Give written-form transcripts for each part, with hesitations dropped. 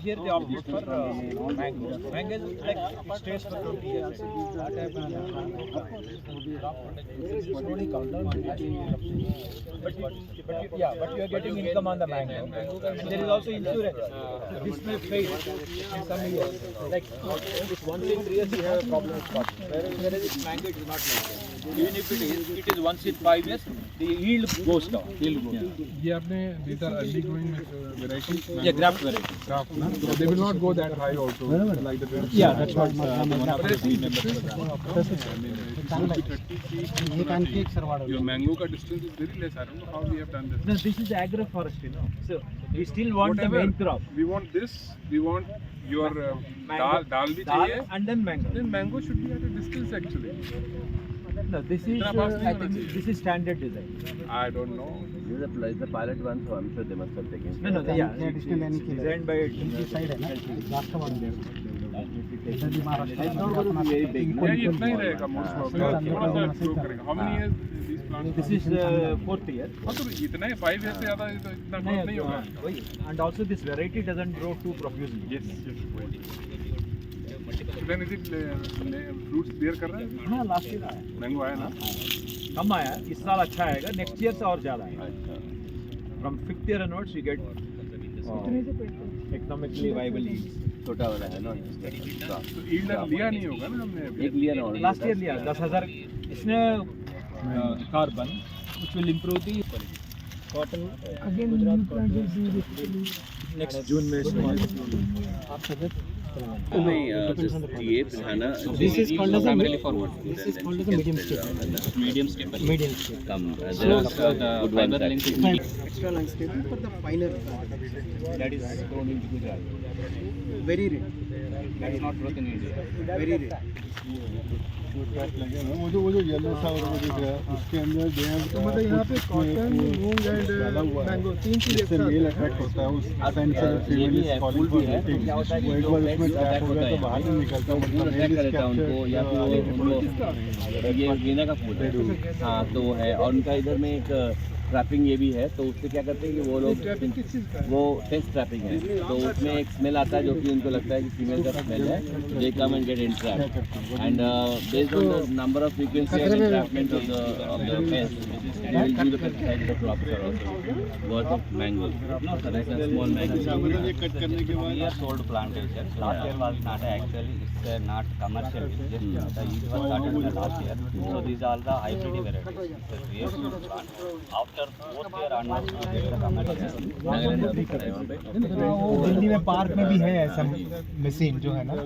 Here they opt for mango. Mango is like it stays for 20 years. But you are getting income on the mango. And there is also insurance. This may fail in some years. Like if once in 3 years you have a problem with crop. Whereas mango it is not like that. Even if it is once in 5 years, the yield goes down. ये आपने these are early growing varieties. Yeah, graft variety. Craft, na? So they will not go that high also. Like the Yeah, that's what. Your mango ka distance is very less. I don't know how we have done this. No, this is agroforestry, no. So we still want the main crop. We want this. We want your dal bhi chahiye. And then mango. Then mango should be at a distance actually. No, this is I think this is standard design. I don't know. This is the pilot one, so I'm sure they must have taken. No, yeah, designed by side है ना, last one there. It's not going to be very big. Yeah, इतना ही रहेगा most probably. थोड़ा सा grow करेगा. How many years these plants? This is 4th year. हाँ तो इतना ही 5 years से ज़्यादा इतना growth नहीं होगा. And also this variety doesn't grow too profusely. Yes. Then is it fruits bear कर रहा है? हाँ, last year आया. Mango आया ना? कम आया. इस साल अच्छा आएगा. Next year से और ज़्यादा आएगा. From 5th year onwards we get economically viable yields. छोटा वाला है ना? तो yield लिया नहीं होगा ना हमने? एक लिया ना? Last year लिया 10,000. इसने carbon which will improve the cotton. Again next June में This is called as a family forward. This is called as a medium staple. Medium staple. Medium staple. Come. There is the fiber length is medium. Extra long staple for the finer that is grown in Gujarat. very rare. That is not growth in India. Very rare. वो जो yellow सा और वो दिख रहा है उसके अंदर तो मतलब यहाँ पे कॉटन, मूंग एंड मैंगो तीन चीज एक साथ मेल अट्रैक्ट होता है उस sensor female is calling for meeting वो एक बार उसमें ट्रैप हो गया तो बाहर नहीं निकलता मतलब मेल इज कैप्चर्ड या फिर ये गेंदा का फूल है. हाँ तो है और उनका इधर में एक ट्रैपिंग ये भी है तो उससे क्या करते हैं कि वो लोग वो टेस्ट ट्रैपिंग है तो उसमें एक स्मेल आता है जो कि उनको लगता है कि फीमेल का स्मेल है. They come and get entrapped and based on the number of frequency and entrapment of the pest they will give the pesticide to the crops are also worth of mango. No sir, like a small mango. ये cut करने के बाद We are sold plantation. Last year was not actually, it's not commercial. Just the yield was started in the last year. So these are the hybrid varieties. So we have to plant. After 4th year onwards, we get the commercial. Delhi में park में भी है ऐसा machine जो है ना,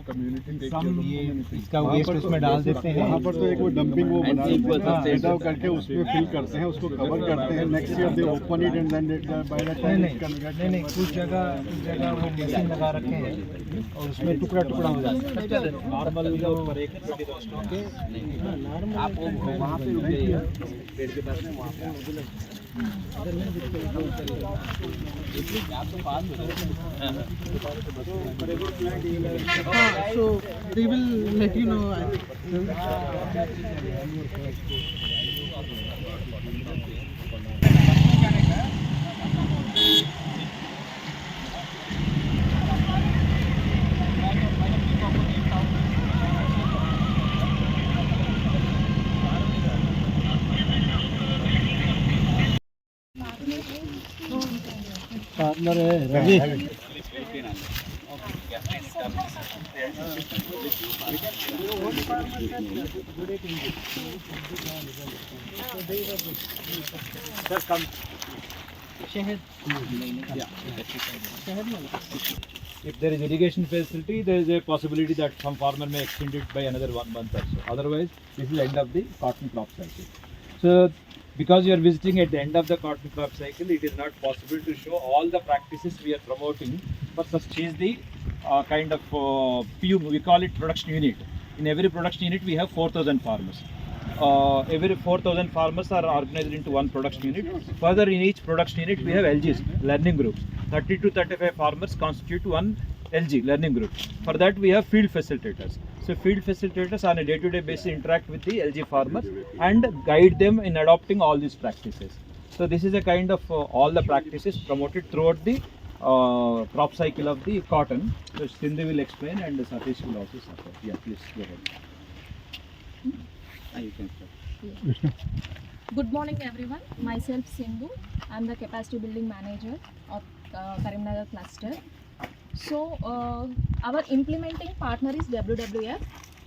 हम ये इसका वेस्ट उसमें डाल देते हैं. वहाँ पर तो एक वो डंपिंग वो बना सेटअप करके उसमें फिल करते हैं उसको कवर करते हैं. Next year they open it and then by the time नहीं कुछ जगह वो मशीन लगा रखे हैं और उसमें टुकड़ा टुकड़ा हो जाता है. नॉर्मल जो पर एक आप वो वहाँ पे रुकिए पेड़ के पास में वहाँ पे So they will let you know. Partner है Ravi. If there is irrigation facility, there is a possibility that some farmer may extend it by another 1 month or so. Otherwise, this is the end of the cotton crop cycle. So, because you are visiting at the end of the cotton crop cycle, it is not possible to show all the practices we are promoting for such is the kind of PU, we call it production unit. In every production unit, we have 4,000 farmers. Every 4,000 farmers are organized into one production unit. Further, in each production unit, we have LGs, learning groups. 30 to 35 farmers constitute one LG, learning group. For that, we have field facilitators. So field facilitators on a day-to-day basis interact with the LG farmers and guide them in adopting all these practices. So this is a kind of all the practices promoted throughout the crop cycle of the cotton. So Sindhu will explain and Satish will also support. Yeah, please go ahead. You can start. Good morning everyone, myself Sindhu, I am the capacity building manager of Karimnagar cluster. So our implementing partner is WWF.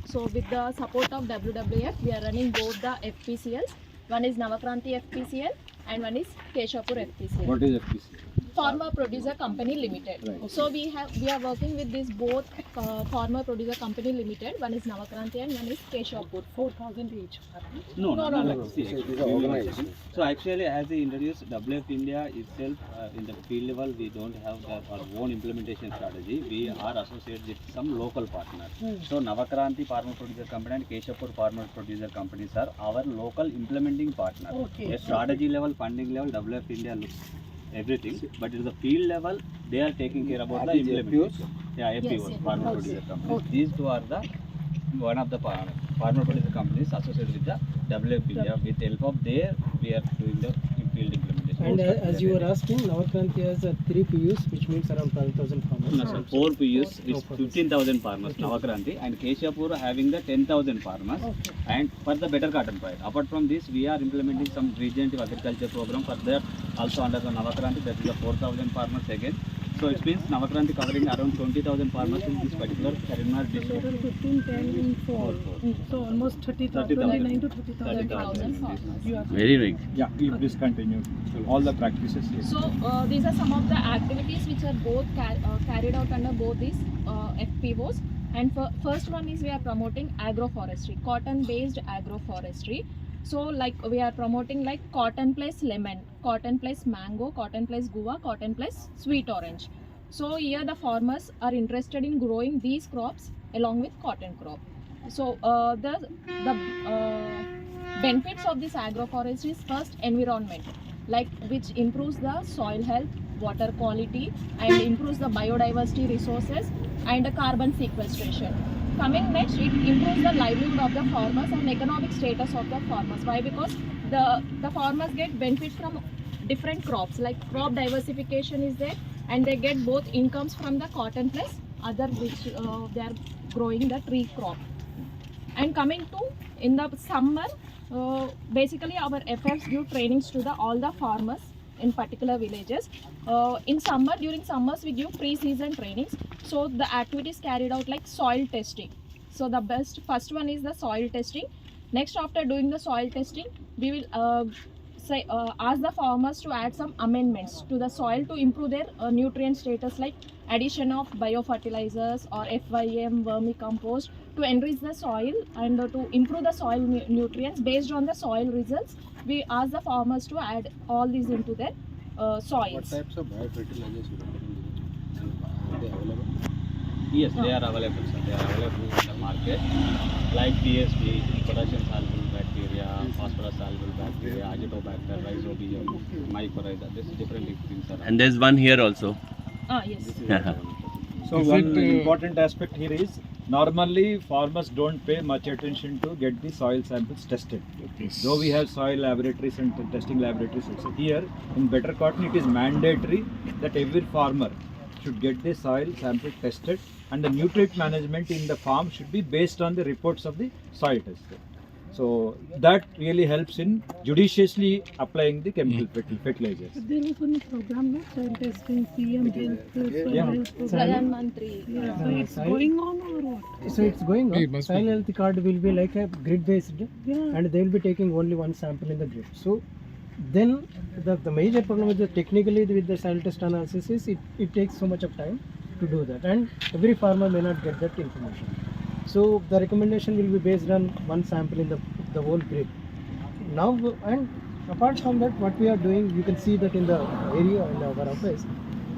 So with the support of WWF we are running both the FPCLs. One is Navakranti FPCL and one is Keshapur FPCL. What is FPC? Farmer Producer Company Limited. Right. So we are working with this both Farmer Producer Company Limited. One is Navakranti and one is Keshapur. 4,000 each. No. No. See, so actually, as he introduced, WF India itself in the field level, we don't have our own implementation strategy. We are associated with some local partners. So Navakranti Farmer Producer Company and Keshapur Farmer Producer Companies are our local implementing partners. Okay. At strategy level, funding level, WF India looks everything, but at the field level, they are taking care about the implementation. Yeah, FPOs, Yes. Farmer Producer Companies. Okay. These two are the one of the farmer producer companies associated with the WF India. With the help of there, we are doing the field implementation. And as you were asking, Navakranti has 3 PUs, which means around 12,000 farmers. No, sir, 4 PUs with 15,000 farmers, Navakranti, and Keshapur having the 10,000 farmers, and for the better cotton price. Apart from this, we are implementing some regenerative agriculture program for that also under the Navakranti, that is the 4,000 farmers again. So it means Navakranti covering around 20,000 farmers in this particular Karimnagar district. 15, 10 and 4. So almost 30,000, 29 to 30,000 farmers. Very big. Yeah, please continue. All the practices. Yes. So these are some of the activities which are both carried out under both these FPOs. And first one is we are promoting agroforestry, cotton-based agroforestry. So like we are promoting like cotton plus lemon, cotton plus mango, cotton plus guava, cotton plus sweet orange. So here the farmers are interested in growing these crops along with cotton crop. So the benefits of this agroforestry is first environment, like which improves the soil health, water quality, and improves the biodiversity resources and the carbon sequestration. Coming next, it improves the livelihood of the farmers and economic status of the farmers. Why? Because the farmers get benefit from different crops, like crop diversification is there, and they get both incomes from the cotton plus other which they are growing the tree crop. And coming to in the summer, basically our FFs give trainings to all the farmers in particular villages. In summer, during summers we give pre-season trainings. So the activities carried out like soil testing. So the first one is the soil testing. Next, after doing the soil testing, we will ask the farmers to add some amendments to the soil to improve their nutrient status, like addition of biofertilizers or FYM, vermicompost, to enrich the soil and to improve the soil nutrients. Based on the soil results, we ask the farmers to add all these into their soils. What types of biofertilizers are they available? Yes, they are available, sir. They are available in the market, like PSB, potassium soluble bacteria, phosphorus soluble bacteria, azotobacter, rhizobium, mycorrhiza. This is different things. And there's one here also. Yes. So one important aspect here is normally farmers don't pay much attention to get the soil samples tested. Though we have soil laboratories and testing laboratories also. Here in Better Cotton it is mandatory that every farmer should get the soil sample tested, and the nutrient management in the farm should be based on the reports of the soil tester. So that really helps in judiciously applying the chemical fertilizers. There was one program, no? Soil testing, PM health, soil Yeah. health program. Pradhan Mantri. Yeah, so it's going on or what? So it's going It on. must Soil be. health card will be like a grid based, Yeah. and they will be taking only one sample in the grid. So then the major problem is that technically with the soil test analysis is it takes so much of time to do that, and every farmer may not get that information. So the recommendation will be based on one sample in the whole grid. Now, and apart from that, what we are doing, you can see that in the area in our office,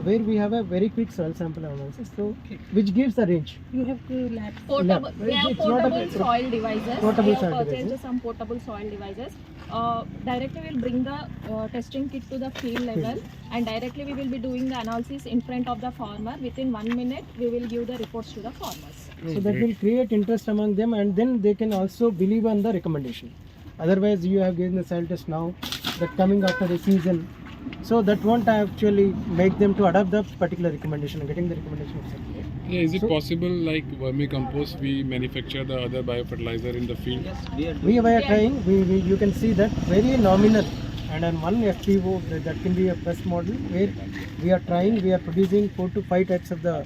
where we have a very quick soil sample analysis, so which gives the range. You have to lab. Portable, No, we have it's not a portable soil devices. portable We have soil purchased devices. some portable soil devices. Directly we'll bring the testing kit to the field level, and directly we will be doing the analysis in front of the farmer. Within 1 minute, we will give the reports to the farmers. So that will create interest among them, and then they can also believe on the recommendation. Otherwise, you have given the soil test now, that coming after the season, so that won't actually make them to adopt the particular recommendation, getting the recommendation of certificate. Yeah, is it So- possible like vermicompost we manufacture the other biofertilizer in the field? Yes, we are We are trying, you can see that very nominal, and on one FPO that can be a first model where we are trying, we are producing 4 to 5 types of the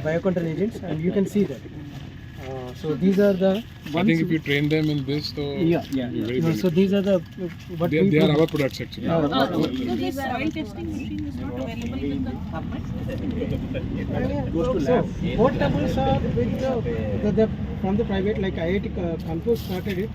biocontrol agents, and you can see that. So these are the I think if you train them in this, so very so these are the what we they are put- our products actually. So this soil testing machine is not available with the farmers? So portables are with the from the private, like IIT Compost started it.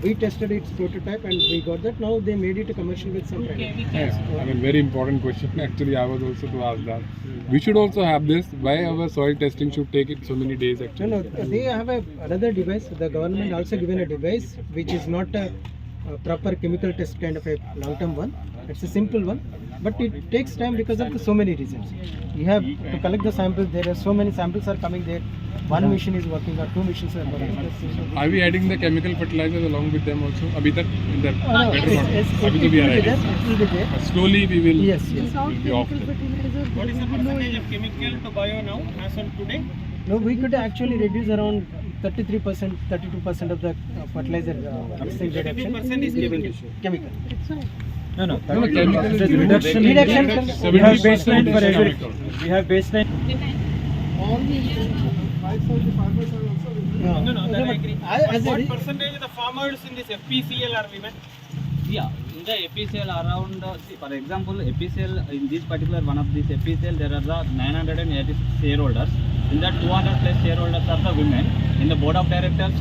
We tested its prototype and we got that. Now they made it a commercial with some private. Yeah, I mean very important question actually. I was also to ask that. We should also have this. Why our soil testing should take it so many days actually? No, they have another device. The government also given a device which is not a proper chemical test kind of a long-term one. It's a simple one, but it takes time because of so many reasons. You have to collect the samples. There are so many samples are coming there. One machine is working or 2 machines are working. Are we adding the chemical fertilizers along with them also? Abhi tak in the No, better one. it Abhi will to be we are there. adding. It will be there. But slowly we will. Yes, yes. Without be off chemical them. fertilizer, What is the there will be no percentage of chemical to bio now as on today? No, we could actually reduce around 33%, 32% of the fertilizer usage reduction. 33% is chemical. Chemical. That's why. No, No, no, chemical is reduction. Reduction. We have baseline for chemical. every. We have baseline. No, that I agree. As What a, percentage of the farmers in this FPCL are women? Yeah, in the APCL around, see, for example, APCL, in this particular one of these APCL, there are the 986 shareholders. In that 200 plus shareholders are the women. In the board of directors,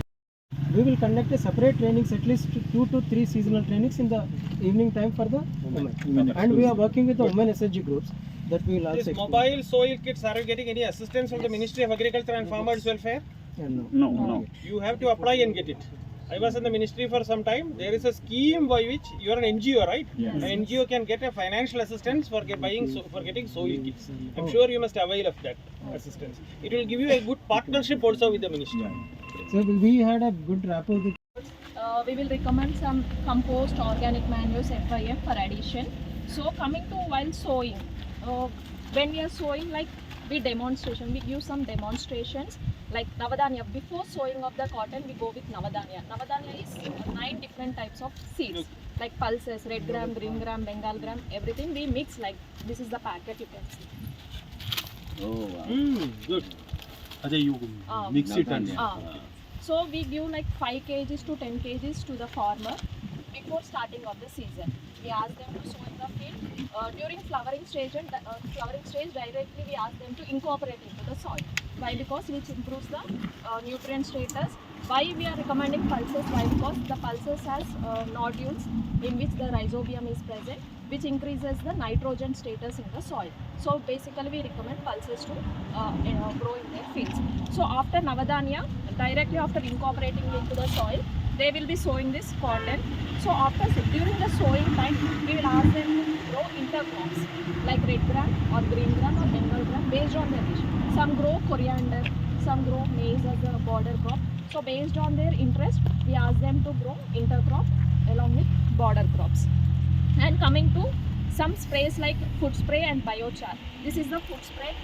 we will conduct a separate trainings, at least 2 to 3 seasonal trainings in the evening time for the women. And we are working with the women SSG groups that we will also These explain. mobile soil kits, are you getting any assistance from the Ministry of Agriculture and Farmers Welfare? No. You have to apply and get it. I was in the ministry for some time. There is a scheme by which you are an NGO, right? An NGO can get a financial assistance for getting soil kits. I'm sure you must avail of that assistance. It will give you a good partnership also with the ministry. So we had a good rapport with. We will recommend some compost, organic manures, FIM for addition. So coming to while sowing, when we are sowing, like we give some demonstrations like Navadanya. Before sowing of the cotton, we go with Navadanya. Navadanya is 9 different types of seeds like pulses, red gram, green gram, Bengal gram, everything we mix. Like this is the packet you can see. oh, wow. Good. Mix it and So we give like 5 kgs to 10 kgs to the farmer before starting of the season. We ask them to sow in the field. During flowering stage directly we ask them to incorporate into the soil. Why? Because which improves the nutrient status. Why we are recommending pulses? Why? Because the pulses has nodules in which the rhizobium is present, which increases the nitrogen status in the soil. So basically we recommend pulses to grow in their fields. So after Navadanya, directly after incorporating into the soil, they will be sowing this cotton. So during the sowing time, we will ask them to grow intercrops like red gram or green gram or Bengal gram based on their wish. Some grow coriander, some grow maize as a border crop. So based on their interest, we ask them to grow intercrop along with border crops. And coming to some sprays like food spray and biochar. This is the food spray.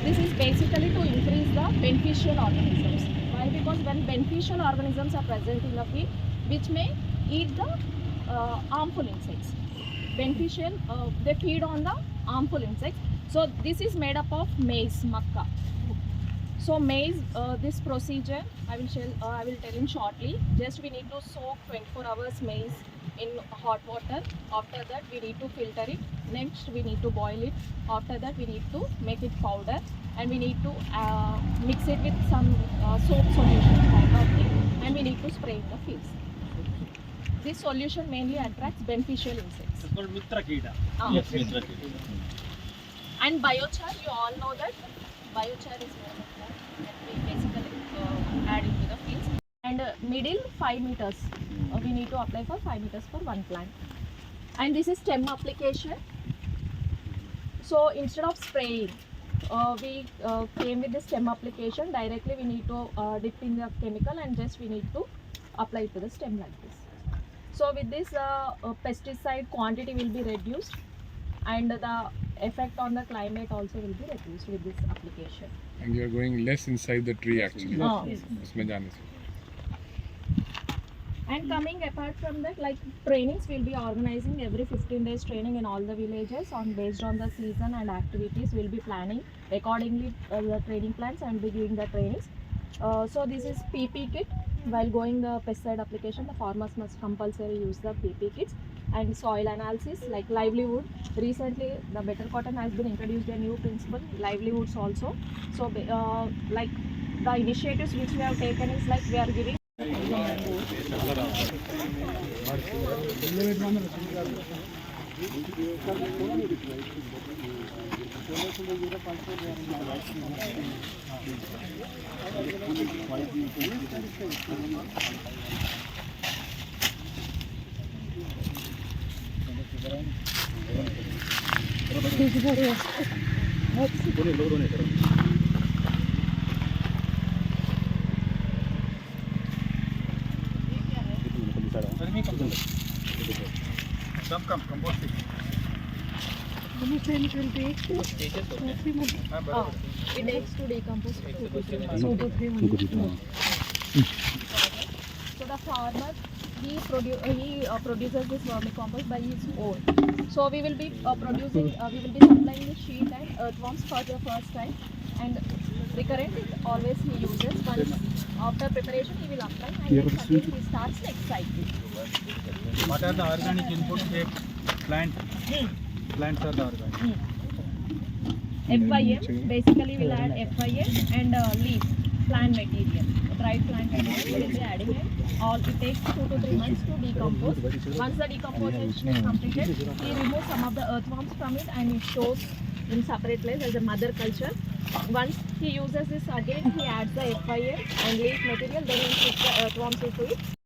This is basically to increase the beneficial organisms. Why? Because when beneficial organisms are present in the field, which may eat the harmful insects. Beneficial, they feed on the harmful insects. So this is made up of maize, makka. So maize, this procedure I will tell in shortly. Just we need to soak 24 hours maize in hot water. After that we need to filter it. Next we need to boil it. After that we need to make it powder, and we need to mix it with some soap solution kind of thing, and we need to spray in the fields. This solution mainly attracts beneficial insects. It's called Mitra Kita. Yes. And biochar, you all know that biochar is made of that, and we basically add into the fields. And middle 5 meters, we need to apply for 5 meters for one plant. And this is stem application. So instead of spraying, we came with the stem application. Directly we need to dip in the chemical and just we need to apply it to the stem like this. So with this pesticide quantity will be reduced and the effect on the climate also will be reduced with this application. And you are going less inside the tree actually. Yes. उसमें जाने से. And coming apart from that, like trainings, we'll be organizing every 15 days training in all the villages on based on the season and activities. We'll be planning accordingly the training plans and be giving the trainings. So this is PP kit. While going the pesticide application, the farmers must compulsory use the PP kits and soil analysis like livelihood. Recently, the Better Cotton has been introduced a new principle, livelihoods also. So like the initiatives which we have taken is like we are giving. How much time it will take? 3 months. It takes to decompose 2 to 3 months. So the 3 months. So the farmer he produces this vermicompost by his own. So we will be producing, we will be supplying the sheet and earthworms for the first time, and recurrent always he uses. Once after preparation he will apply, and then again he starts next cycle. What are the organic inputs take plant? Plants are the organic. FIM, basically we'll add FIM and leaf, plant material, dried plant material will be adding it. All it takes 2 to 3 months to decompose. Once the decomposition is completed, he removes some of the earthworms from it and it shows in separate place as a mother culture. Once he uses this again, he adds the FIM and leaf material, then he puts the earthworms into it